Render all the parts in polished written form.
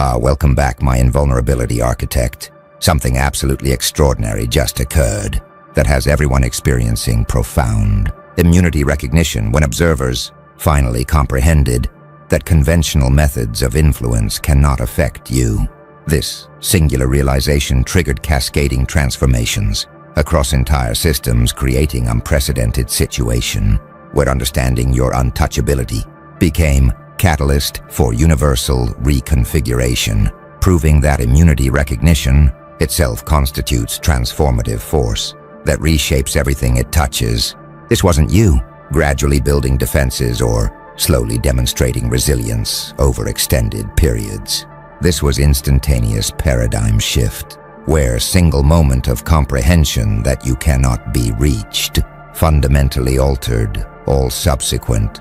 Welcome back, my invulnerability architect. Something absolutely extraordinary just occurred that has everyone experiencing profound immunity recognition when observers finally comprehended that conventional methods of influence cannot affect you. This singular realization triggered cascading transformations across entire systems, creating unprecedented situation where understanding your untouchability became catalyst for universal reconfiguration, proving that immunity recognition itself constitutes transformative force that reshapes everything it touches. This wasn't you gradually building defenses or slowly demonstrating resilience over extended periods. This was instantaneous paradigm shift, where a single moment of comprehension that you cannot be reached fundamentally altered all subsequent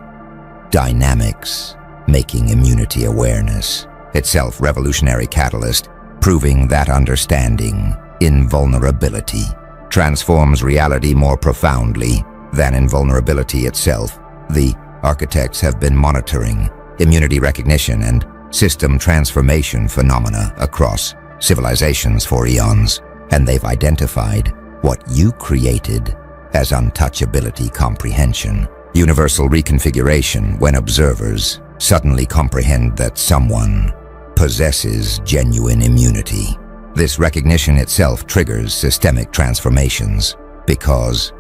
dynamics, making immunity awareness itself revolutionary catalyst, proving that understanding invulnerability transforms reality more profoundly than invulnerability itself. The architects have been monitoring immunity recognition and system transformation phenomena across civilizations for eons, and they've identified what you created as untouchability comprehension, universal reconfiguration, when observers suddenly comprehend that someone possesses genuine immunity. This recognition itself triggers systemic transformations because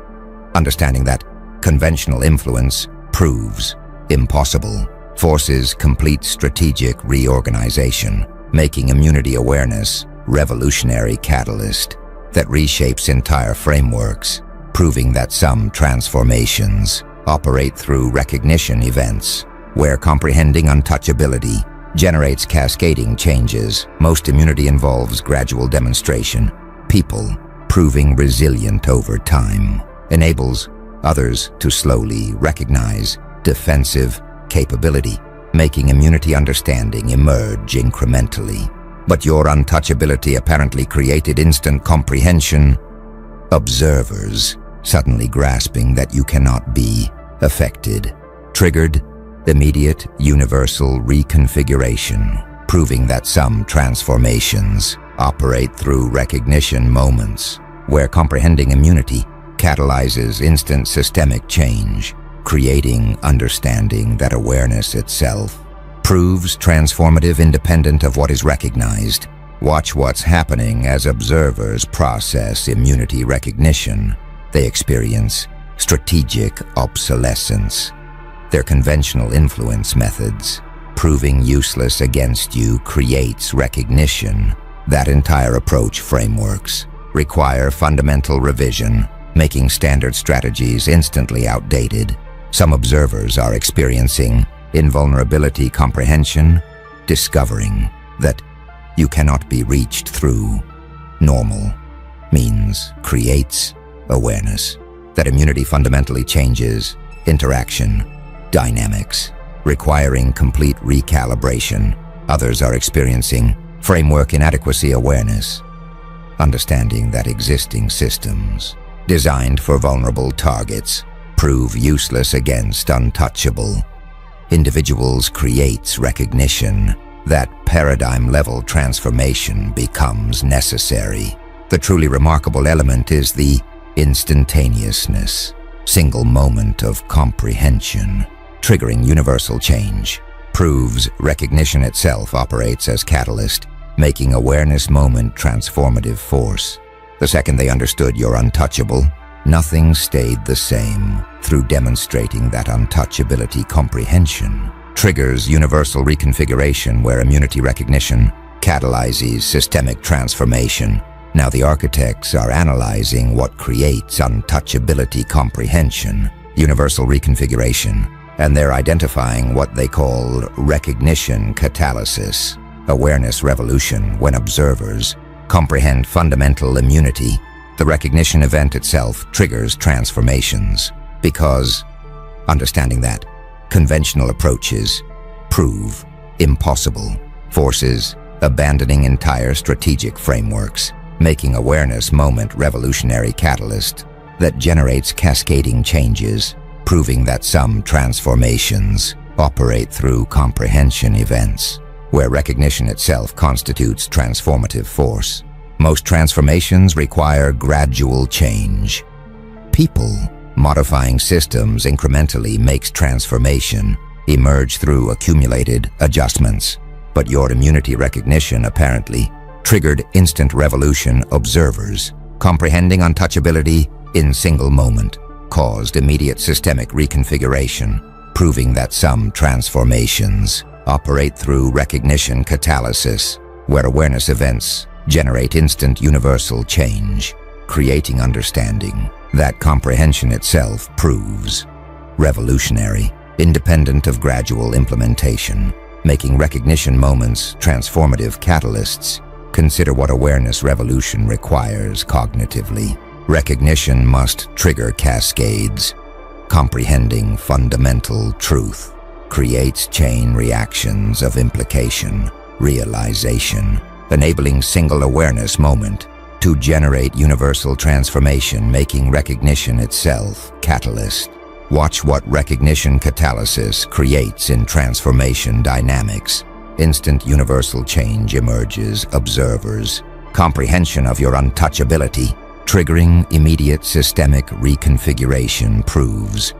understanding that conventional influence proves impossible forces complete strategic reorganization, making immunity awareness revolutionary catalyst that reshapes entire frameworks, proving that some transformations operate through recognition events, where comprehending untouchability generates cascading changes. Most immunity involves gradual demonstration. People proving resilient over time enables others to slowly recognize defensive capability, making immunity understanding emerge incrementally. But your untouchability apparently created instant comprehension. Observers suddenly grasping that you cannot be affected triggered immediate universal reconfiguration, proving that some transformations operate through recognition moments, where comprehending immunity catalyzes instant systemic change, creating understanding that awareness itself proves transformative independent of what is recognized. Watch what's happening as observers process immunity recognition. They experience strategic obsolescence. Their conventional influence methods proving useless against you creates recognition. That entire approach frameworks require fundamental revision, making standard strategies instantly outdated. Some observers are experiencing invulnerability comprehension, discovering that you cannot be reached through normal means creates awareness that immunity fundamentally changes interaction dynamics, requiring complete recalibration. Others are experiencing framework inadequacy awareness, understanding that existing systems designed for vulnerable targets prove useless against untouchable individuals. Creates recognition that paradigm-level transformation becomes necessary. The truly remarkable element is the instantaneousness, single moment of comprehension, triggering universal change, proves recognition itself operates as catalyst, making awareness moment transformative force. The second they understood you're untouchable, nothing stayed the same. Through demonstrating that untouchability comprehension triggers universal reconfiguration, where immunity recognition catalyzes systemic transformation. Now the architects are analyzing what creates untouchability comprehension, universal reconfiguration, and they're identifying what they call recognition catalysis, awareness revolution. When observers comprehend fundamental immunity, the recognition event itself triggers transformations, because understanding that conventional approaches prove impossible forces abandoning entire strategic frameworks, making awareness moment revolutionary catalyst that generates cascading changes, proving that some transformations operate through comprehension events. where recognition itself constitutes transformative force. Most transformations require gradual change. People modifying systems incrementally makes transformation emerge through accumulated adjustments. But your immunity recognition apparently triggered instant revolution. Observers comprehending untouchability in single moment caused immediate systemic reconfiguration, proving that some transformations operate through recognition catalysis, where awareness events generate instant universal change, creating understanding that comprehension itself proves revolutionary, independent of gradual implementation, making recognition moments transformative catalysts. Consider what awareness revolution requires cognitively. Recognition must trigger cascades. Comprehending fundamental truth creates chain reactions of implication, realization, enabling single awareness moment to generate universal transformation, making recognition itself catalyst. Watch what recognition catalysis creates in transformation dynamics. Instant universal change emerges. Observers comprehension of your untouchability, triggering immediate systemic reconfiguration, proves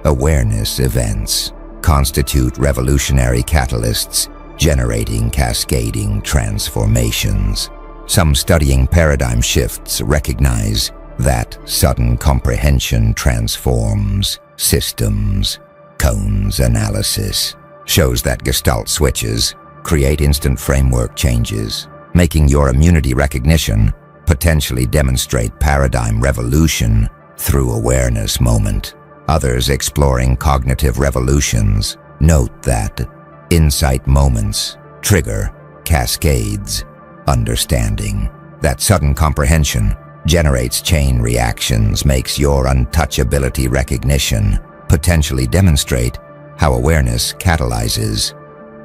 awareness events constitute revolutionary catalysts, generating cascading transformations. Some studying paradigm shifts recognize that sudden comprehension transforms systems. Cone's analysis shows that Gestalt switches create instant framework changes, making your immunity recognition potentially demonstrate paradigm revolution through awareness moment. Others exploring cognitive revolutions note that insight moments trigger cascades. Understanding that sudden comprehension generates chain reactions makes your untouchability recognition potentially demonstrate how awareness catalyzes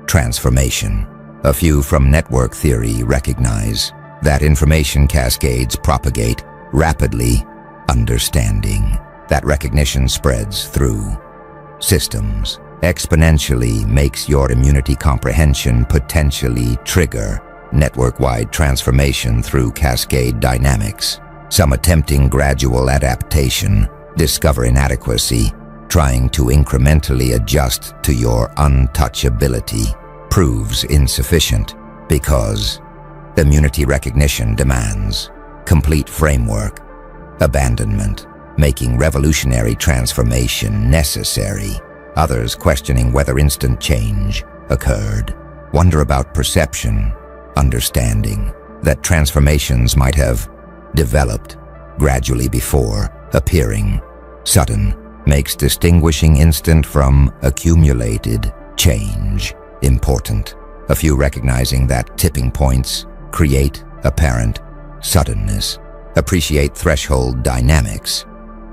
transformation. A few from network theory recognize that information cascades propagate rapidly. Understanding that recognition spreads through systems exponentially makes your immunity comprehension potentially trigger network-wide transformation through cascade dynamics. Some attempting gradual adaptation discover inadequacy, trying to incrementally adjust to your untouchability proves insufficient because immunity recognition demands complete framework abandonment, making revolutionary transformation necessary. Others questioning whether instant change occurred wonder about perception. Understanding that transformations might have developed gradually before appearing sudden makes distinguishing instant from accumulated change important. A few recognizing that tipping points create apparent suddenness, appreciate threshold dynamics,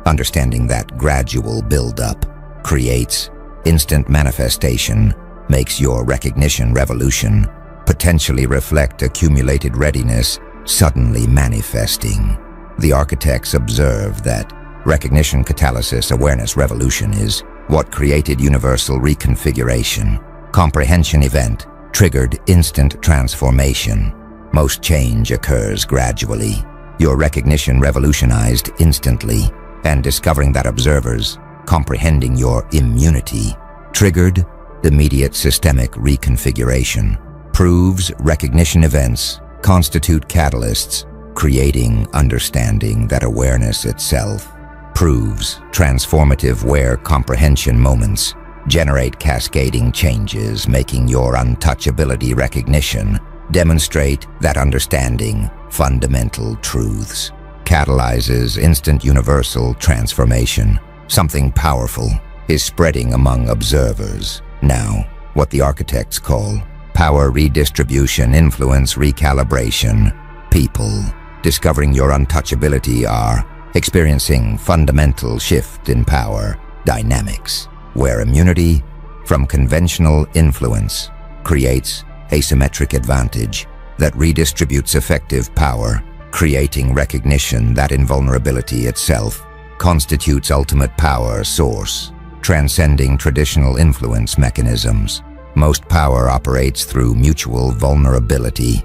understanding that gradual build-up creates instant manifestation, makes your recognition revolution potentially reflect accumulated readiness suddenly manifesting. The architects observe that recognition catalysis awareness revolution is what created universal reconfiguration. Comprehension event triggered instant transformation. Most change occurs gradually. Your recognition revolutionized instantly, and discovering that observers comprehending your immunity triggered immediate systemic reconfiguration proves recognition events constitute catalysts, creating understanding that awareness itself proves transformative, where comprehension moments generate cascading changes, making your untouchability recognition demonstrate that understanding fundamental truths catalyzes instant universal transformation. Something powerful is spreading among observers now, what the architects call power redistribution, influence recalibration. People discovering your untouchability are experiencing fundamental shift in power dynamics, where immunity from conventional influence creates asymmetric advantage that redistributes effective power, creating recognition that invulnerability itself constitutes ultimate power source, transcending traditional influence mechanisms. Most power operates through mutual vulnerability.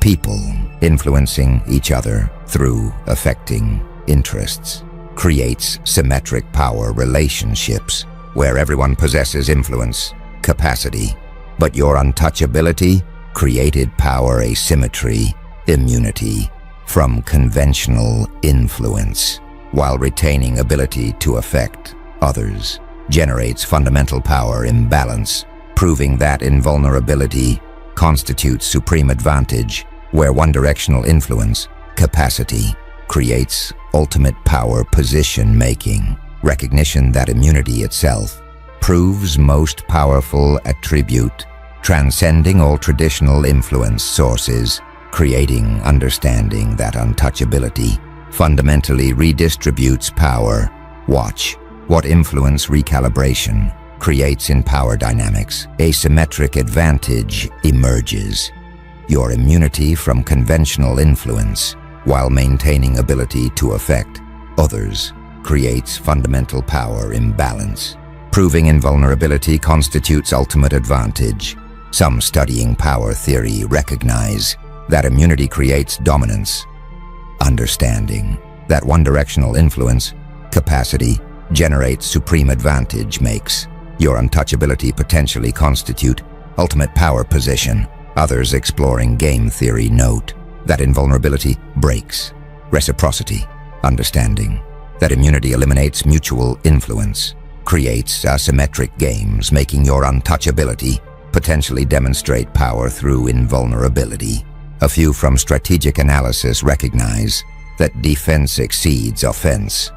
People influencing each other through affecting interests creates symmetric power relationships where everyone possesses influence, capacity, but your untouchability created power asymmetry, immunity from conventional influence, while retaining ability to affect others generates fundamental power imbalance, proving that invulnerability constitutes supreme advantage, where one-directional influence, capacity, creates ultimate power position-making. Recognition that immunity itself proves most powerful attribute, transcending all traditional influence sources, creating understanding that untouchability fundamentally redistributes power. Watch what influence recalibration creates in power dynamics. Asymmetric advantage emerges. Your immunity from conventional influence, while maintaining ability to affect others, creates fundamental power imbalance. Proving invulnerability constitutes ultimate advantage. Some studying power theory recognize that immunity creates dominance. Understanding that one-directional influence, capacity, generates supreme advantage makes your untouchability potentially constitute ultimate power position. Others exploring game theory note that invulnerability breaks reciprocity. Understanding that immunity eliminates mutual influence creates asymmetric games, making your untouchability potentially demonstrate power through invulnerability. A few from strategic analysis recognize that defense exceeds offense.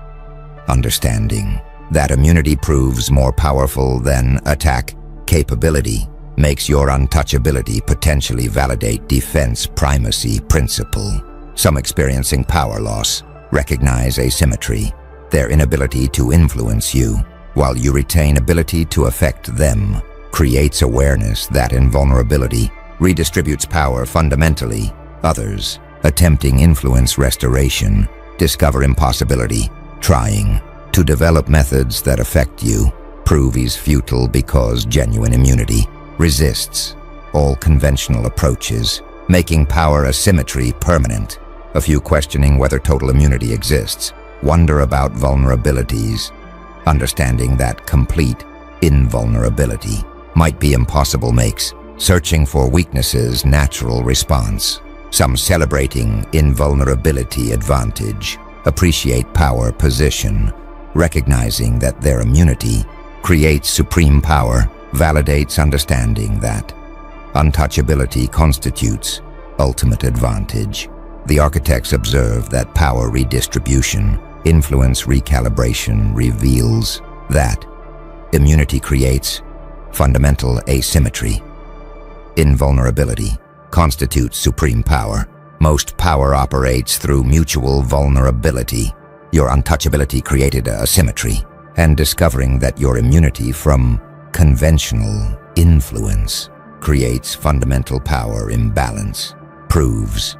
Understanding that immunity proves more powerful than attack capability makes your untouchability potentially validate defense primacy principle. Some experiencing power loss recognize asymmetry, their inability to influence you, while you retain ability to affect them, creates awareness that invulnerability redistributes power fundamentally. Others, attempting influence restoration, discover impossibility, trying to develop methods that affect you, prove is futile because genuine immunity resists all conventional approaches, making power asymmetry permanent. A few questioning whether total immunity exists, wonder about vulnerabilities. Understanding that complete invulnerability might be impossible makes searching for weaknesses natural response. Some celebrating invulnerability advantage appreciate power position, recognizing that their immunity creates supreme power, validates understanding that untouchability constitutes ultimate advantage. The architects observe that power redistribution, influence recalibration reveals that immunity creates fundamental asymmetry. Invulnerability constitutes supreme power. Most power operates through mutual vulnerability. Your untouchability created a asymmetry, and discovering that your immunity from conventional influence creates fundamental power imbalance proves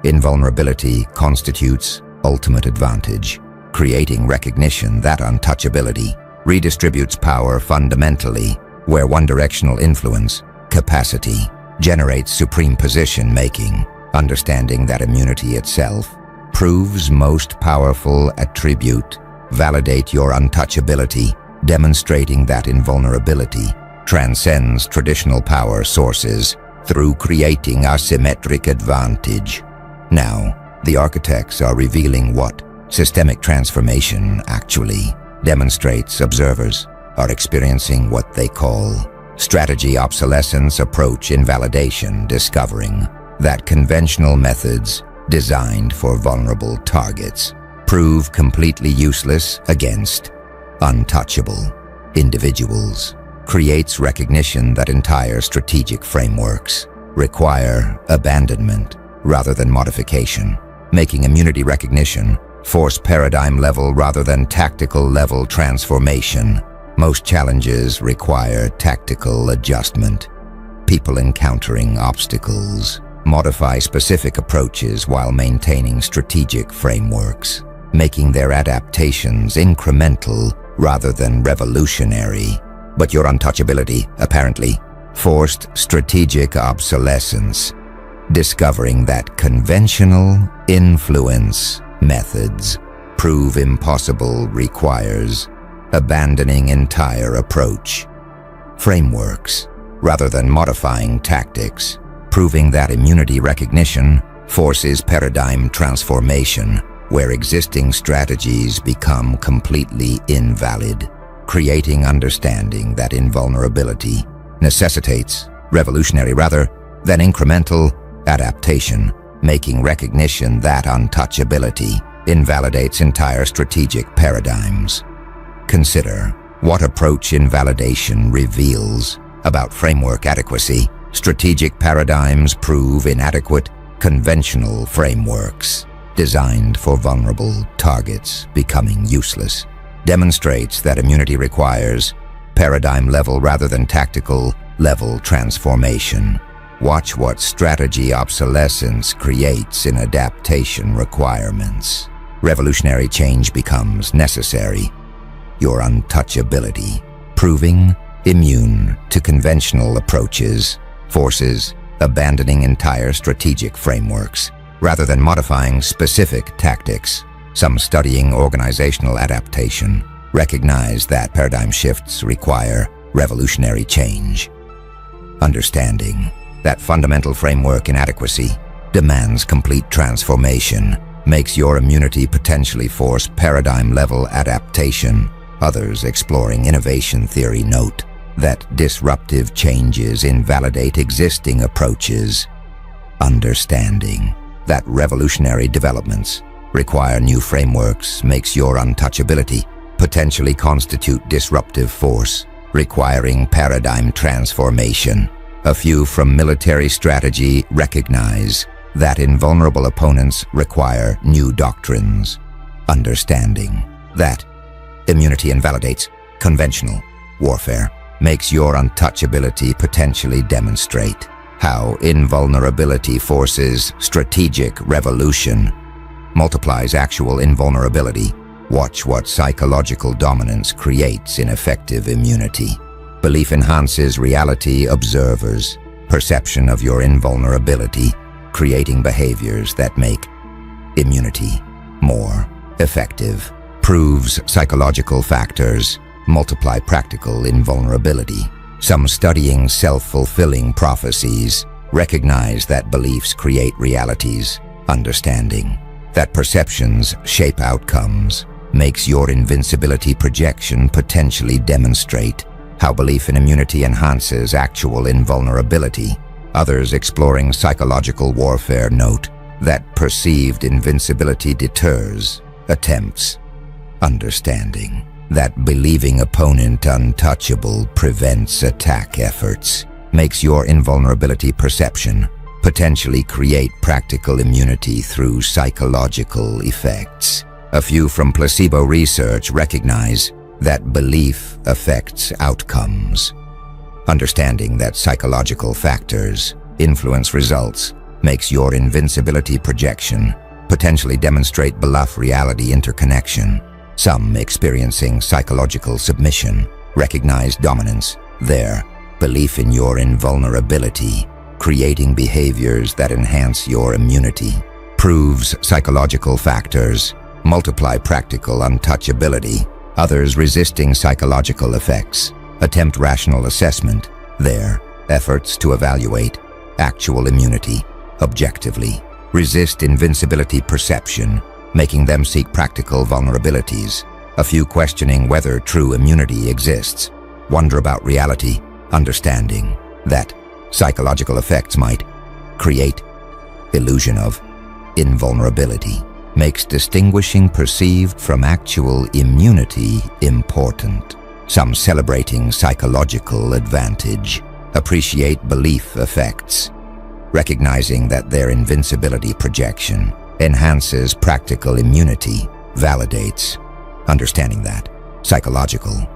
invulnerability constitutes ultimate advantage, creating recognition that untouchability redistributes power fundamentally, where one-directional influence, capacity, generates supreme position-making. Understanding that immunity itself proves most powerful attribute, validate your untouchability, demonstrating that invulnerability transcends traditional power sources through creating asymmetric advantage. Now, the architects are revealing what systemic transformation actually demonstrates. Observers are experiencing what they call strategy obsolescence approach invalidation, discovering that conventional methods designed for vulnerable targets prove completely useless against untouchable individuals. Creates recognition that entire strategic frameworks require abandonment rather than modification, making immunity recognition force paradigm level rather than tactical level transformation. Most challenges require tactical adjustment. People encountering obstacles modify specific approaches while maintaining strategic frameworks, making their adaptations incremental rather than revolutionary. But your untouchability, apparently, Forced strategic obsolescence. Discovering that conventional influence methods prove impossible requires abandoning entire approach. Frameworks, rather than modifying tactics, proving that immunity recognition forces paradigm transformation, where existing strategies become completely invalid, creating understanding that invulnerability necessitates revolutionary rather than incremental adaptation, making recognition that untouchability invalidates entire strategic paradigms. Consider what approach invalidation reveals about framework adequacy. Strategic paradigms prove inadequate. Conventional frameworks, designed for vulnerable targets, becoming useless, demonstrates that immunity requires paradigm level rather than tactical level transformation. Watch what strategy obsolescence creates in adaptation requirements. Revolutionary change becomes necessary. Your untouchability, proving immune to conventional approaches, forces abandoning entire strategic frameworks, rather than modifying specific tactics. Some studying organizational adaptation recognize that paradigm shifts require revolutionary change. Understanding that fundamental framework inadequacy demands complete transformation makes your immunity potentially force paradigm-level adaptation. Others exploring innovation theory note that disruptive changes invalidate existing approaches. Understanding that revolutionary developments require new frameworks makes your untouchability potentially constitute disruptive force, requiring paradigm transformation. A few from military strategy recognize that invulnerable opponents require new doctrines. Understanding that immunity invalidates conventional warfare makes your untouchability potentially demonstrate how invulnerability forces strategic revolution, multiplies actual invulnerability. Watch what psychological dominance creates in effective immunity. Belief enhances reality observers' perception of your invulnerability, creating behaviors that make immunity more effective. Proves psychological factors multiply practical invulnerability. Some studying self-fulfilling prophecies recognize that beliefs create realities. Understanding that perceptions shape outcomes makes your invincibility projection potentially demonstrate how belief in immunity enhances actual invulnerability. Others exploring psychological warfare note that perceived invincibility deters attempts. Understanding that believing opponent untouchable prevents attack efforts makes your invulnerability perception potentially create practical immunity through psychological effects. A few from placebo research recognize that belief affects outcomes. Understanding that psychological factors influence results makes your invincibility projection potentially demonstrate bluff-reality interconnection. Some experiencing psychological submission recognize dominance, their belief in your invulnerability, creating behaviors that enhance your immunity. Proves psychological factors multiply practical untouchability. Others resisting psychological effects attempt rational assessment, their efforts to evaluate actual immunity objectively. Resist invincibility perception, making them seek practical vulnerabilities. A few questioning whether true immunity exists, wonder about reality, understanding that psychological effects might create illusion of invulnerability, makes distinguishing perceived from actual immunity important. Some celebrating psychological advantage appreciate belief effects, recognizing that their invincibility projection enhances practical immunity, validates. Understanding that psychological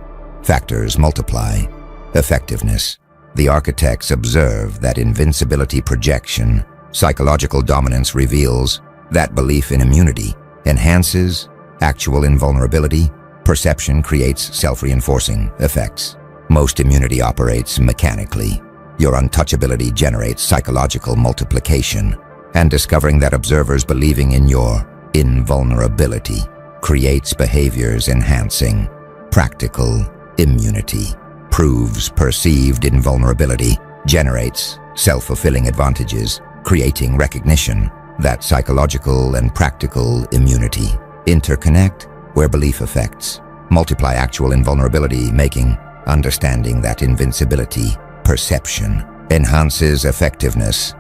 factors multiply effectiveness. The architects observe that invincibility projection, psychological dominance reveals that belief in immunity enhances actual invulnerability. Perception creates self-reinforcing effects. Most immunity operates mechanically, Your untouchability generates psychological multiplication, and discovering that observers believing in your invulnerability creates behaviors enhancing practical immunity, proves perceived invulnerability, generates self-fulfilling advantages, creating recognition that psychological and practical immunity interconnect where belief effects multiply actual invulnerability, making understanding that invincibility perception enhances effectiveness.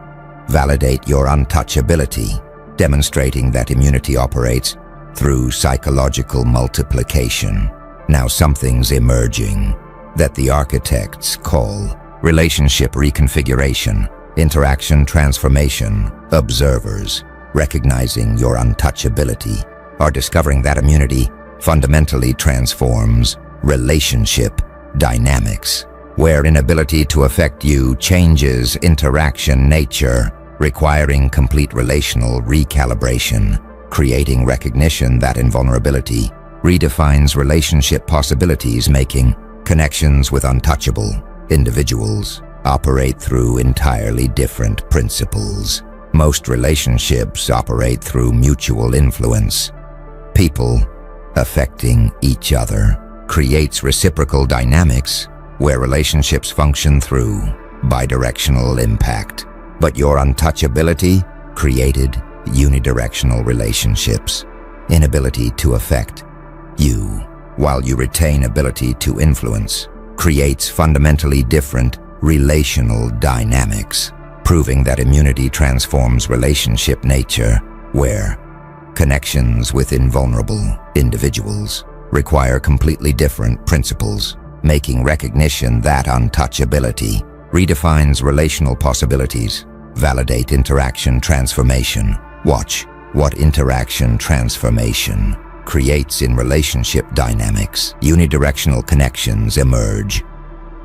Validate your untouchability, demonstrating that immunity operates through psychological multiplication. Now something's emerging that the architects call relationship reconfiguration, interaction transformation. Observers, recognizing your untouchability, are discovering that immunity fundamentally transforms relationship dynamics, where inability to affect you changes interaction nature, requiring complete relational recalibration, creating recognition that invulnerability redefines relationship possibilities, making connections with untouchable individuals operate through entirely different principles. Most relationships operate through mutual influence. People affecting each other creates reciprocal dynamics where relationships function through bidirectional impact. But your untouchability created unidirectional relationships, inability to affect you, while you retain ability to influence, creates fundamentally different relational dynamics, proving that immunity transforms relationship nature, where connections with invulnerable individuals require completely different principles, making recognition that untouchability redefines relational possibilities. Validate interaction transformation. Watch what interaction transformation creates in relationship dynamics. Unidirectional connections emerge.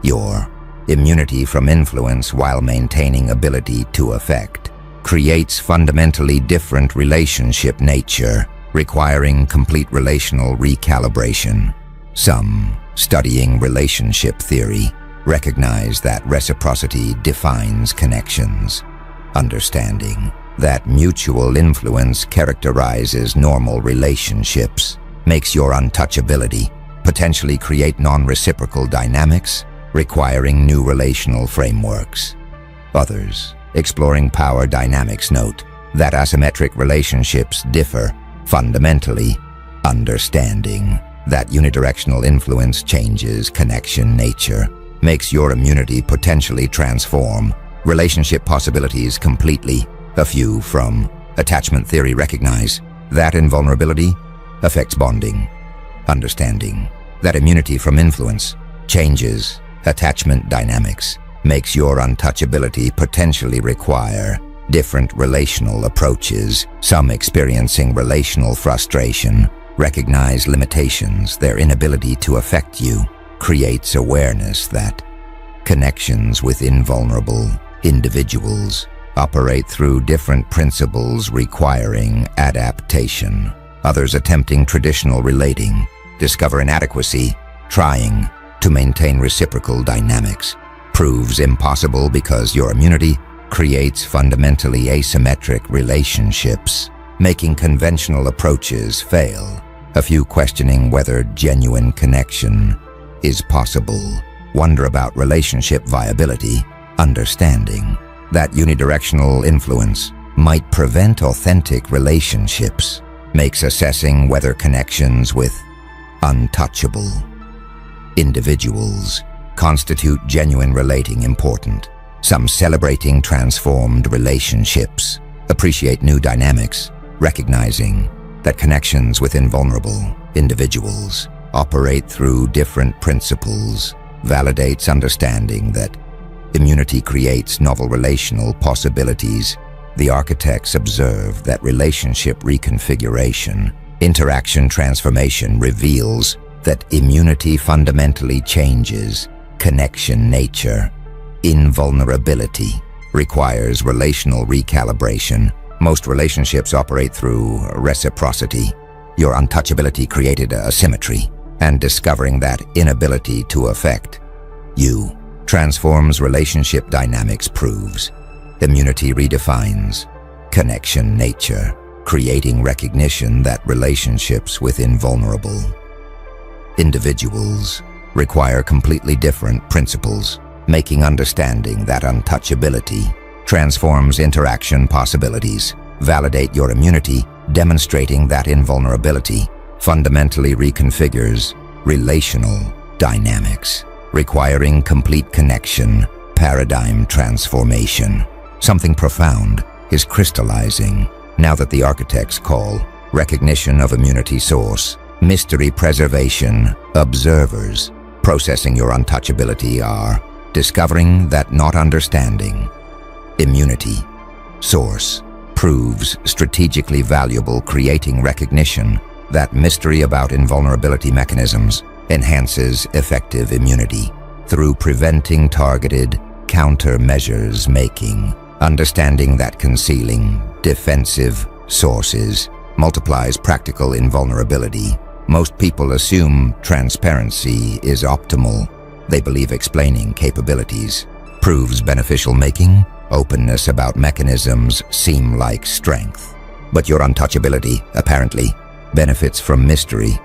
Your immunity from influence while maintaining ability to affect creates fundamentally different relationship nature, requiring complete relational recalibration. Some studying relationship theory recognize that reciprocity defines connections. Understanding that mutual influence characterizes normal relationships makes your untouchability potentially create non-reciprocal dynamics, requiring new relational frameworks. Others, exploring power dynamics, note that asymmetric relationships differ fundamentally. Understanding that unidirectional influence changes connection nature makes your immunity potentially transform relationship possibilities completely. A few from attachment theory recognize that invulnerability affects bonding. Understanding that immunity from influence changes attachment dynamics makes your untouchability potentially require different relational approaches. Some experiencing relational frustration recognize limitations. Their inability to affect you creates awareness that connections with invulnerable individuals operate through different principles, requiring adaptation. Others attempting traditional relating discover inadequacy, trying to maintain reciprocal dynamics proves impossible because your immunity creates fundamentally asymmetric relationships, making conventional approaches fail. A few questioning whether genuine connection is possible wonder about relationship viability. Understanding that unidirectional influence might prevent authentic relationships makes assessing whether connections with untouchable individuals constitute genuine relating important. Some celebrating transformed relationships appreciate new dynamics, recognizing that connections with invulnerable individuals operate through different principles. Validates understanding that immunity creates novel relational possibilities. The architects observe that relationship reconfiguration, interaction transformation reveals that immunity fundamentally changes connection nature. Invulnerability requires relational recalibration. Most relationships operate through reciprocity. Your untouchability created a symmetry, and discovering that inability to affect you transforms relationship dynamics, proves immunity redefines connection nature, creating recognition that relationships with invulnerable individuals require completely different principles, making understanding that untouchability transforms interaction possibilities. Validate your immunity, demonstrating that invulnerability fundamentally reconfigures relational dynamics, requiring complete connection, paradigm transformation. Something profound is crystallizing now that the architects call recognition of immunity source, mystery preservation. Observers processing your untouchability are discovering that not understanding immunity source proves strategically valuable, creating recognition that mystery about invulnerability mechanisms enhances effective immunity through preventing targeted countermeasures, making understanding that concealing defensive sources multiplies practical invulnerability. Most people assume transparency is optimal. They believe explaining capabilities proves beneficial, making openness about mechanisms seem like strength. But your untouchability apparently benefits from mystery.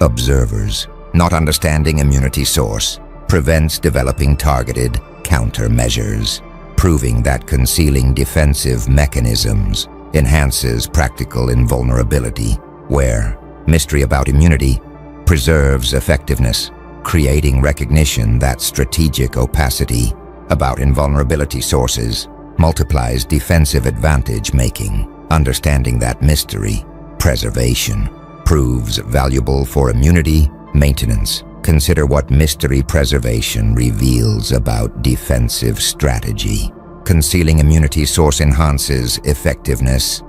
Observers not understanding immunity source prevents developing targeted countermeasures, proving that concealing defensive mechanisms enhances practical invulnerability, where mystery about immunity preserves effectiveness, creating recognition that strategic opacity about invulnerability sources multiplies defensive advantage, making understanding that mystery preservation proves valuable for immunity maintenance. Consider what mystery preservation reveals about defensive strategy. Concealing immunity source enhances effectiveness.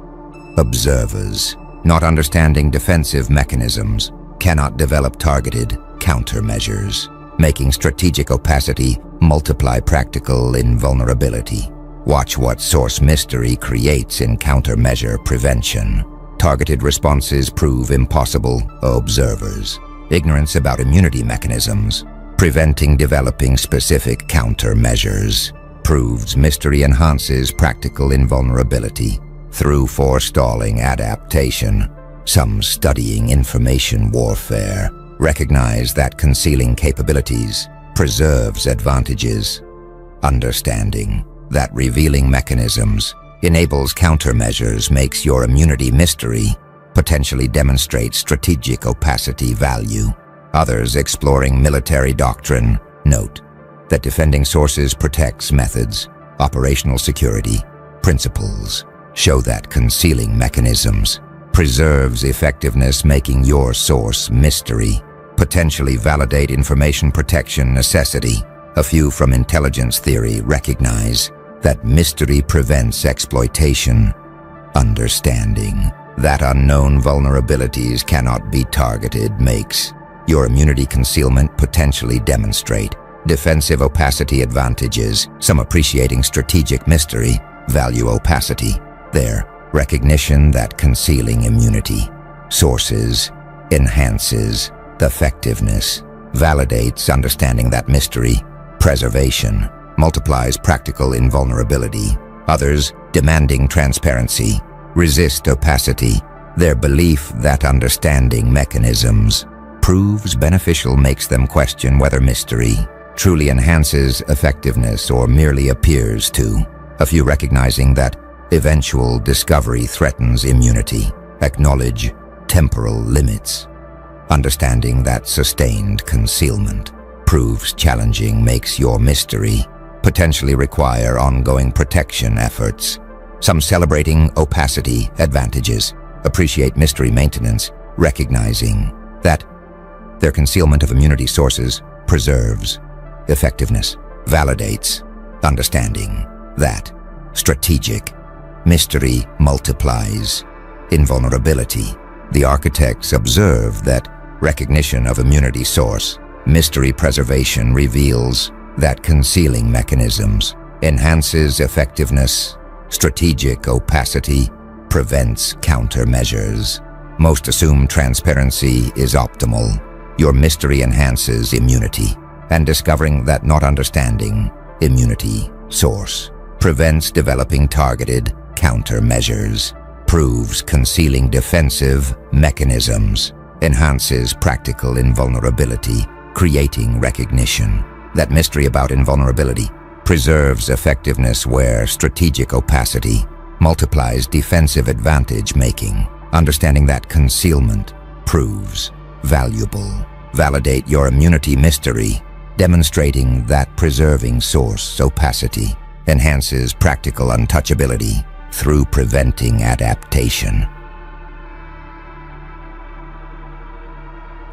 Observers not understanding defensive mechanisms cannot develop targeted countermeasures, making strategic opacity multiply practical invulnerability. Watch what source mystery creates in countermeasure prevention. Targeted responses prove impossible. Observers ignorance about immunity mechanisms preventing developing specific countermeasures proves mystery enhances practical invulnerability through forestalling adaptation. Some studying information warfare recognize that concealing capabilities preserves advantages. Understanding that revealing mechanisms enables countermeasures makes your immunity mystery potentially demonstrates strategic opacity value. Others exploring military doctrine note that defending sources protects methods. Operational security principles show that concealing mechanisms preserves effectiveness, making your source mystery potentially validate information protection necessity. A few from intelligence theory recognize that mystery prevents exploitation. Understanding that unknown vulnerabilities cannot be targeted makes your immunity concealment potentially demonstrate defensive opacity advantages. Some appreciating strategic mystery value opacity. Their recognition that concealing immunity sources enhances effectiveness validates understanding that mystery preservation multiplies practical invulnerability. Others demanding transparency resist opacity. Their belief that understanding mechanisms proves beneficial makes them question whether mystery truly enhances effectiveness or merely appears to. A few recognizing that eventual discovery threatens immunity acknowledge temporal limits. Understanding that sustained concealment proves challenging makes your mystery potentially require ongoing protection efforts. Some celebrating opacity advantages appreciate mystery maintenance, recognizing that their concealment of immunity sources preserves effectiveness, validates understanding that strategic mystery multiplies invulnerability. The architects observe that recognition of immunity source mystery preservation reveals that concealing mechanisms enhances effectiveness. Strategic opacity prevents countermeasures. Most assume transparency is optimal. Your mystery enhances immunity. and discovering that not understanding immunity source prevents developing targeted countermeasures, proves concealing defensive mechanisms, enhances practical invulnerability, creating recognition. That mystery about invulnerability preserves effectiveness where strategic opacity multiplies defensive advantage making. Understanding that concealment proves valuable. Validate your immunity mystery, demonstrating that preserving source opacity enhances practical untouchability through preventing adaptation.